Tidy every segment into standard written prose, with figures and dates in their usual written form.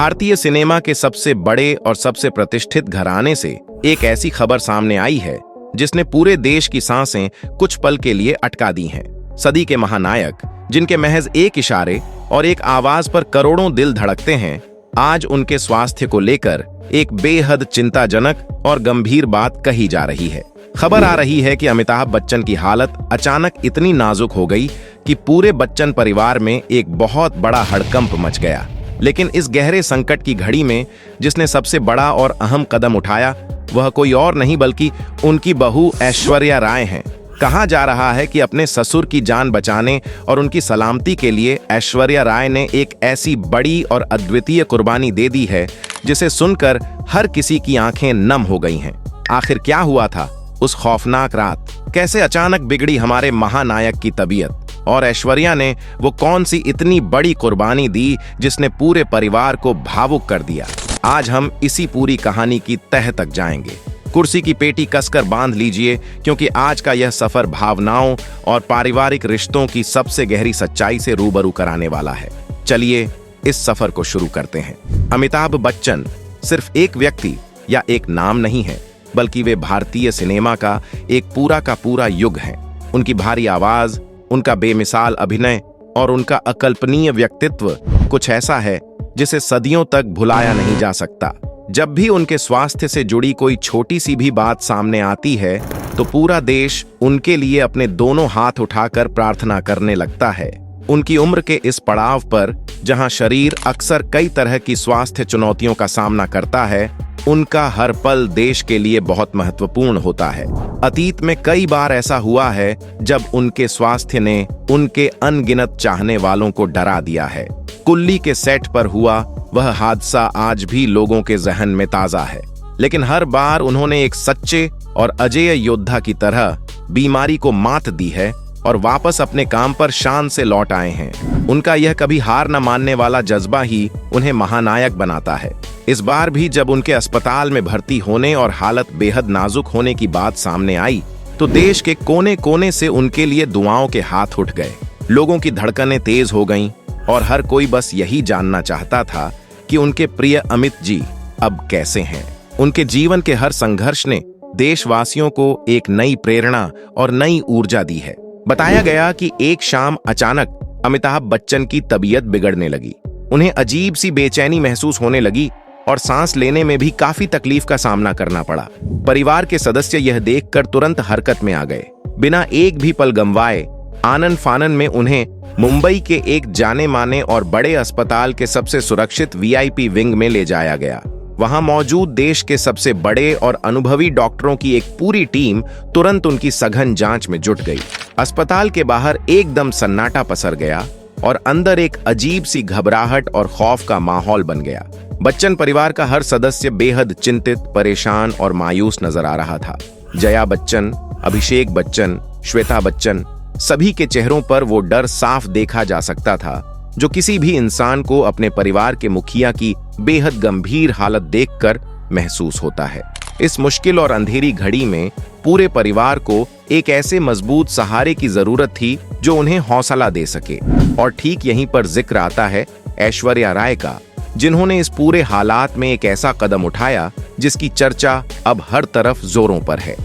भारतीय सिनेमा के सबसे बड़े और सबसे प्रतिष्ठित घराने से एक ऐसी खबर सामने आई है जिसने पूरे देश की सांसें कुछ पल के लिए अटका दी हैं। सदी के महानायक, जिनके महज एक इशारे और एक आवाज पर करोड़ों दिल धड़कते हैं, आज उनके स्वास्थ्य को लेकर एक बेहद चिंताजनक और गंभीर बात कही जा रही है। खबर आ रही है कि अमिताभ बच्चन की हालत अचानक इतनी नाजुक हो गई कि पूरे बच्चन परिवार में एक बहुत बड़ा हड़कंप मच गया। लेकिन इस गहरे संकट की घड़ी में जिसने सबसे बड़ा और अहम कदम उठाया, वह कोई और नहीं बल्कि उनकी बहू ऐश्वर्या राय हैं। कहा जा रहा है कि अपने ससुर की जान बचाने और उनकी सलामती के लिए ऐश्वर्या राय ने एक ऐसी बड़ी और अद्वितीय कुर्बानी दे दी है जिसे सुनकर हर किसी की आंखें नम हो गई हैं। आखिर क्या हुआ था उस खौफनाक रात? कैसे अचानक बिगड़ी हमारे महानायक की तबीयत? और ऐश्वर्या ने वो कौन सी इतनी बड़ी कुर्बानी दी जिसने पूरे परिवार को भावुक कर दिया? आज हम इसी पूरी कहानी की तह तक जाएंगे। कुर्सी की पेटी कसकर बांध लीजिए, क्योंकि आज का यह सफर भावनाओं और पारिवारिक रिश्तों की सबसे गहरी सच्चाई से रूबरू कराने वाला है। चलिए इस सफर को शुरू करते हैं। अमिताभ बच्चन सिर्फ एक व्यक्ति या एक नाम नहीं है, बल्कि वे भारतीय सिनेमा का एक पूरा का पूरा युग है। उनकी भारी आवाज, उनका बेमिसाल अभिनय और उनका अकल्पनीय व्यक्तित्व कुछ ऐसा है जिसे सदियों तक भुलाया नहीं जा सकता। जब भी उनके स्वास्थ्य से जुड़ी कोई छोटी सी भी बात सामने आती है तो पूरा देश उनके लिए अपने दोनों हाथ उठाकर प्रार्थना करने लगता है। उनकी उम्र के इस पड़ाव पर, जहां शरीर अक्सर कई तरह की स्वास्थ्य चुनौतियों का सामना करता है, उनका हर पल देश के लिए बहुत महत्वपूर्ण होता है। अतीत में कई बार ऐसा हुआ है जब उनके स्वास्थ्य ने उनके अनगिनत चाहने वालों को डरा दिया है। कुल्ली के सेट पर हुआ वह हादसा आज भी लोगों के जहन में ताजा है, लेकिन हर बार उन्होंने एक सच्चे और अजेय योद्धा की तरह बीमारी को मात दी है और वापस अपने काम पर शान से लौट आए हैं। उनका यह कभी हार न मानने वाला जज्बा ही उन्हें महानायक बनाता है। इस बार भी जब उनके अस्पताल में भर्ती होने और हालत बेहद नाजुक होने की बात सामने आई, तो देश के कोने कोने से उनके लिए दुआओं के हाथ उठ गए। लोगों की धड़कनें तेज हो गईं और हर कोई बस यही जानना चाहता था कि उनके प्रिय अमित जी अब कैसे हैं। उनके जीवन के हर संघर्ष ने देशवासियों को एक नई प्रेरणा और नई ऊर्जा दी है। बताया गया कि एक शाम अचानक अमिताभ बच्चन की तबीयत बिगड़ने लगी। उन्हें अजीब सी बेचैनी महसूस होने लगी और सांस लेने में भी काफी तकलीफ का सामना करना पड़ा। परिवार के सदस्य यह देखकर तुरंत हरकत में आ गए। बिना एक भी पल गंवाए आनन फानन में उन्हें मुंबई के एक जाने माने और बड़े अस्पताल के सबसे सुरक्षित वीआईपी विंग में ले जाया गया। वहां मौजूद देश के सबसे बड़े और अनुभवी डॉक्टरों की एक पूरी टीम तुरंत उनकी सघन जांच में जुट गई। अस्पताल के बाहर एकदम सन्नाटा पसर गया और अंदर एक अजीब सी घबराहट और खौफ का माहौल बन गया। बच्चन परिवार का हर सदस्य बेहद चिंतित, परेशान और मायूस नजर आ रहा था। जया बच्चन, अभिषेक बच्चन, श्वेता बच्चन, सभी के चेहरों पर वो डर साफ देखा जा सकता था जो किसी भी इंसान को अपने परिवार के मुखिया की बेहद गंभीर हालत देखकर महसूस होता है। इस मुश्किल और अंधेरी घड़ी में पूरे परिवार को एक ऐसे मजबूत सहारे की जरूरत थी जो उन्हें हौसला दे सके। और ठीक यहीं पर जिक्र आता है ऐश्वर्या राय का, जिन्होंने इस पूरे हालात में एक ऐसा कदम उठाया जिसकी चर्चा अब हर तरफ जोरों पर है।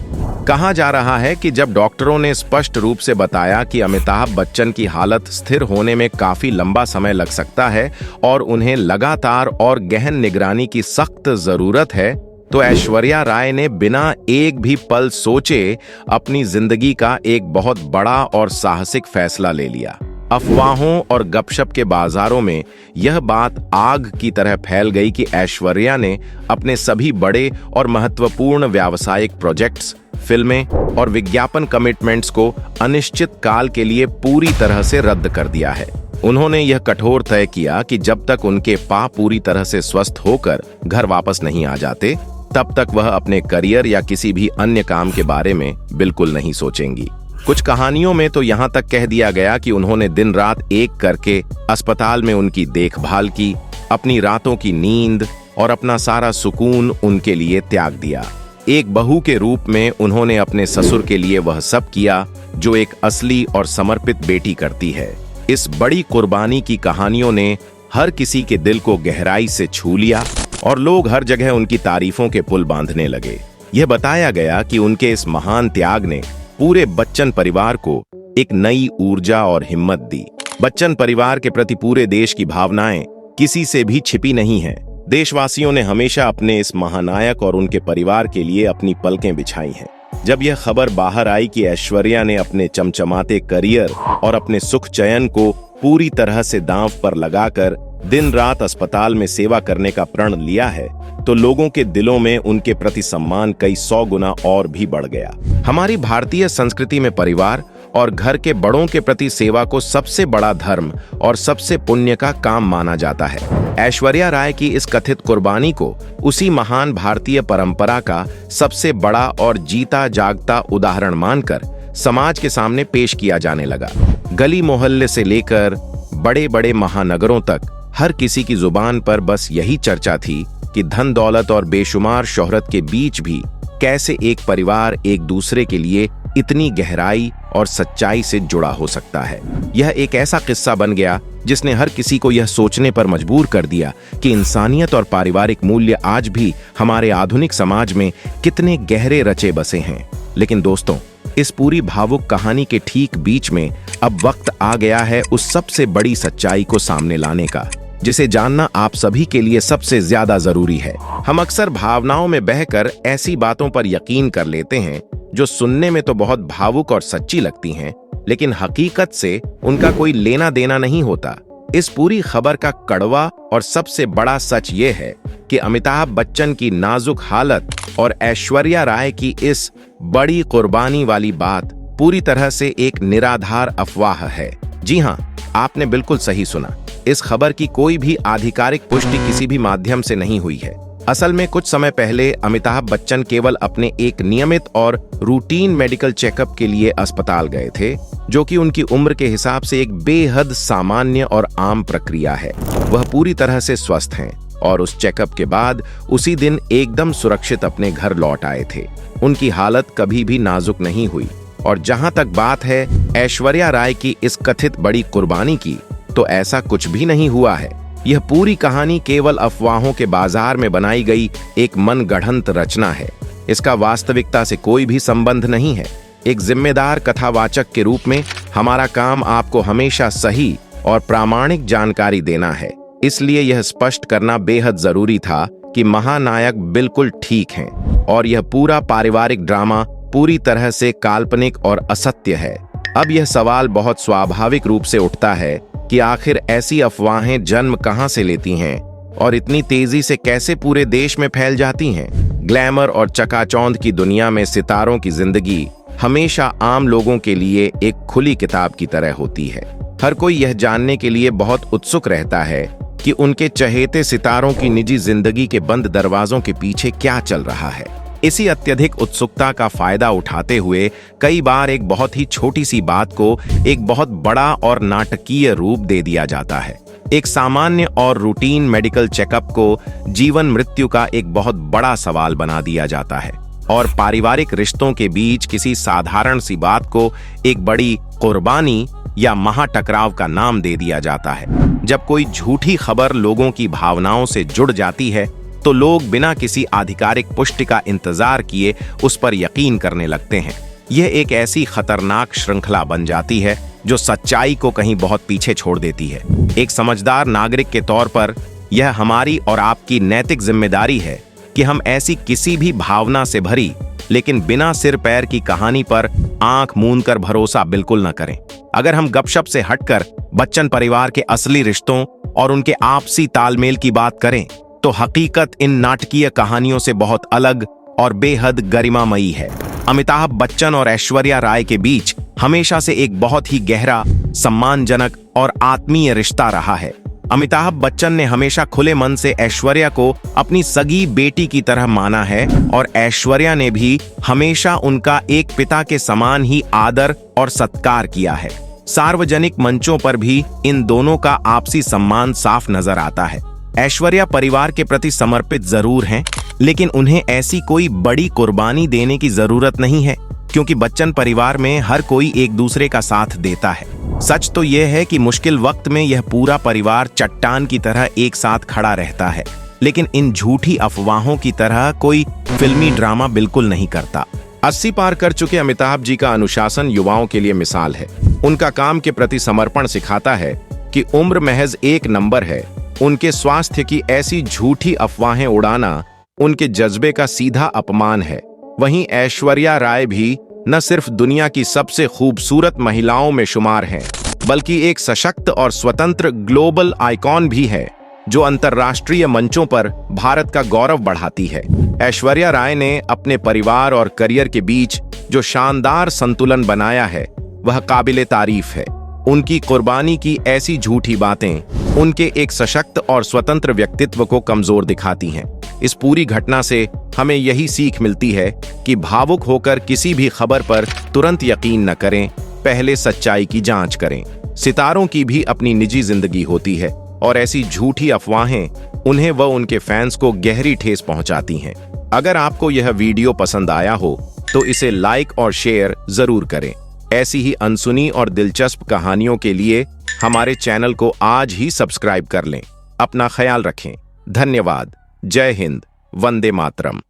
कहा जा रहा है कि जब डॉक्टरों ने स्पष्ट रूप से बताया कि अमिताभ बच्चन की हालत स्थिर होने में काफी लंबा समय लग सकता है और उन्हें लगातार और गहन निगरानी की सख्त जरूरत है, तो ऐश्वर्या राय ने बिना एक भी पल सोचे अपनी जिंदगी का एक बहुत बड़ा और साहसिक फैसला ले लिया। अफवाहों और गपशप के बाजारों में यह बात आग की तरह फैल गई कि ऐश्वर्या ने अपने सभी बड़े और महत्वपूर्ण व्यावसायिक प्रोजेक्ट्स, फिल्में और विज्ञापन कमिटमेंट्स को अनिश्चित काल के लिए पूरी तरह से रद्द कर दिया है। उन्होंने यह कठोर तय किया कि जब तक उनके पापा पूरी तरह से स्वस्थ होकर घर वापस नहीं आ जाते, तब तक वह अपने करियर या किसी भी अन्य काम के बारे में बिल्कुल नहीं सोचेंगी। कुछ कहानियों में तो यहाँ तक कह दिया गया कि उन्होंने दिन रात एक करके अस्पताल में उनकी देखभाल की, अपनी रातों की नींद और अपना सारा सुकून उनके लिए त्याग दिया। एक बहू के रूप में उन्होंने अपने ससुर के लिए वह सब किया जो एक असली और समर्पित बेटी करती है। इस बड़ी कुर्बानी की कहानियों ने हर किसी के दिल को गहराई से छू लिया और लोग हर जगह उनकी तारीफों के पुल बांधने लगे। यह बताया गया कि उनके इस महान त्याग ने पूरे बच्चन परिवार को एक नई ऊर्जा और हिम्मत दी। बच्चन परिवार के प्रति पूरे देश की भावनाएं किसी से भी छिपी नहीं हैं। देशवासियों ने हमेशा अपने इस महानायक और उनके परिवार के लिए अपनी पलकें बिछाई हैं। जब यह खबर बाहर आई कि ऐश्वर्या ने अपने चमचमाते करियर और अपने सुख चयन को पूरी तरह से दांव पर लगाकर दिन रात अस्पताल में सेवा करने का प्रण लिया है, तो लोगों के दिलों में उनके प्रति सम्मान कई 100 गुना और भी बढ़ गया। हमारी भारतीय संस्कृति में परिवार और घर के बड़ों के प्रति सेवा को सबसे बड़ा धर्म और सबसे पुण्य का काम माना जाता है। ऐश्वर्या राय की इस कथित कुर्बानी को उसी महान भारतीय परंपरा का सबसे बड़ा और जीता जागता उदाहरण मानकर समाज के सामने पेश किया जाने लगा। गली मोहल्ले से लेकर बड़े बड़े महानगरों तक हर किसी की जुबान पर बस यही चर्चा थी कि धन दौलत और बेशुमार शोहरत के बीच भी कैसे एक परिवार एक दूसरे के लिए इतनी गहराई और सच्चाई से जुड़ा हो सकता है। यह एक ऐसा किस्सा बन गया जिसने हर किसी को यह सोचने पर मजबूर कर दिया कि इंसानियत और पारिवारिक मूल्य आज भी हमारे आधुनिक समाज में कितने गहरे रचे बसे हैं। लेकिन दोस्तों, इस पूरी भावुक कहानी के ठीक बीच में अब वक्त आ गया है उस सबसे बड़ी सच्चाई को सामने लाने का, जिसे जानना आप सभी के लिए सबसे ज्यादा जरूरी है। हम अक्सर भावनाओं में बहकर ऐसी बातों पर यकीन कर लेते हैं जो सुनने में तो बहुत भावुक और सच्ची लगती हैं, लेकिन हकीकत से उनका कोई लेना देना नहीं होता। इस पूरी खबर का कड़वा और सबसे बड़ा सच ये है कि अमिताभ बच्चन की नाजुक हालत और ऐश्वर्या राय की इस बड़ी कुर्बानी वाली बात पूरी तरह से एक निराधार अफवाह है। जी हाँ, आपने बिल्कुल सही सुना। इस खबर की कोई भी आधिकारिक पुष्टि किसी भी माध्यम से नहीं हुई है। असल में कुछ समय पहले अमिताभ बच्चन केवल अपने एक नियमित और रूटीन मेडिकल चेकअप के लिए अस्पताल गए थे, जो कि उनकी उम्र के हिसाब से एक बेहद सामान्य और आम प्रक्रिया है। वह पूरी तरह से स्वस्थ हैं और उस चेकअप के बाद उसी दिन एकदम सुरक्षित अपने घर लौट आए थे। उनकी हालत कभी भी नाजुक नहीं हुई। और जहां तक बात है ऐश्वर्या राय की इस कथित बड़ी कुर्बानी की, तो ऐसा कुछ भी नहीं हुआ है। यह पूरी कहानी केवल अफवाहों के बाजार में बनाई गई एक मनगढ़ंत रचना है। इसका वास्तविकता से कोई भी संबंध नहीं है। एक जिम्मेदार कथावाचक के रूप में हमारा काम आपको हमेशा सही और प्रामाणिक जानकारी देना है। इसलिए यह स्पष्ट करना बेहद जरूरी था कि महानायक बिल्कुल ठीक हैं और यह पूरा पारिवारिक ड्रामा पूरी तरह से काल्पनिक और असत्य है। अब यह सवाल बहुत स्वाभाविक रूप से उठता है कि आखिर ऐसी अफवाहें जन्म कहां से लेती हैं और इतनी तेजी से कैसे पूरे देश में फैल जाती हैं। ग्लैमर और चकाचौंध की दुनिया में सितारों की जिंदगी हमेशा आम लोगों के लिए एक खुली किताब की तरह होती है। हर कोई यह जानने के लिए बहुत उत्सुक रहता है कि उनके चहेते सितारों की निजी जिंदगी के बंद दरवाजों के पीछे क्या चल रहा है। इसी अत्यधिक उत्सुकता का फायदा उठाते हुए कई बार एक बहुत ही छोटी सी बात को एक बहुत बड़ा और नाटकीय रूप दे दिया जाता है। एक सामान्य और रूटीन मेडिकल चेकअप को जीवन मृत्यु का एक बहुत बड़ा सवाल बना दिया जाता है और पारिवारिक रिश्तों के बीच किसी साधारण सी बात को एक बड़ी कुर्बानी या महाटकराव का नाम दे दिया जाता है। जब कोई झूठी खबर लोगों की भावनाओं से जुड़ जाती है तो लोग बिना किसी आधिकारिक पुष्टि का इंतजार किए उस पर यकीन करने लगते हैं। यह एक ऐसी खतरनाक श्रृंखला बन जाती है जो सच्चाई को कहीं बहुत पीछे छोड़ देती है। एक समझदार नागरिक के तौर पर यह हमारी और आपकी नैतिक जिम्मेदारी है कि हम ऐसी किसी भी भावना से भरी लेकिन बिना सिर पैर की कहानी पर आंख मूंद कर भरोसा बिल्कुल न करें। अगर हम गपशप से हटकर बच्चन परिवार के असली रिश्तों और उनके आपसी तालमेल की बात करें तो हकीकत इन नाटकीय कहानियों से बहुत अलग और बेहद गरिमामयी है। अमिताभ बच्चन और ऐश्वर्या राय के बीच हमेशा से एक बहुत ही गहरा, सम्मानजनक और आत्मीय रिश्ता रहा है। अमिताभ बच्चन ने हमेशा खुले मन से ऐश्वर्या को अपनी सगी बेटी की तरह माना है और ऐश्वर्या ने भी हमेशा उनका एक पिता के समान ही आदर और सत्कार किया है। सार्वजनिक मंचों पर भी इन दोनों का आपसी सम्मान साफ नजर आता है। ऐश्वर्या परिवार के प्रति समर्पित जरूर हैं, लेकिन उन्हें ऐसी कोई बड़ी कुर्बानी देने की जरूरत नहीं है, क्योंकि बच्चन परिवार में हर कोई एक दूसरे का साथ देता है। सच तो यह है कि मुश्किल वक्त में यह पूरा परिवार चट्टान की तरह एक साथ खड़ा रहता है, लेकिन इन झूठी अफवाहों की तरह कोई फिल्मी ड्रामा बिल्कुल नहीं करता। 80 पार कर चुके अमिताभ जी का अनुशासन युवाओं के लिए मिसाल है। उनका काम के प्रति समर्पण सिखाता है कि उम्र महज एक नंबर है। उनके स्वास्थ्य की ऐसी झूठी अफवाहें उड़ाना उनके जज्बे का सीधा अपमान है। वहीं ऐश्वर्या राय भी न सिर्फ दुनिया की सबसे खूबसूरत महिलाओं में शुमार हैं, बल्कि एक सशक्त और स्वतंत्र ग्लोबल आइकॉन भी है जो अंतर्राष्ट्रीय मंचों पर भारत का गौरव बढ़ाती है। ऐश्वर्या राय ने अपने परिवार और करियर के बीच जो शानदार संतुलन बनाया है वह काबिले तारीफ है। उनकी कुर्बानी की ऐसी झूठी बातें उनके एक सशक्त और स्वतंत्र व्यक्तित्व को कमजोर दिखाती हैं। इस पूरी घटना से हमें यही सीख मिलती है कि भावुक होकर किसी भी खबर पर तुरंत यकीन न करें, पहले सच्चाई की जांच करें। सितारों की भी अपनी निजी जिंदगी होती है और ऐसी झूठी अफवाहें उन्हें व उनके फैंस को गहरी ठेस पहुंचाती हैं। अगर आपको यह वीडियो पसंद आया हो तो इसे लाइक और शेयर जरूर करें। ऐसी ही अनसुनी और दिलचस्प कहानियों के लिए हमारे चैनल को आज ही सब्सक्राइब कर लें। अपना ख्याल रखें। धन्यवाद। जय हिंद। वंदे मातरम।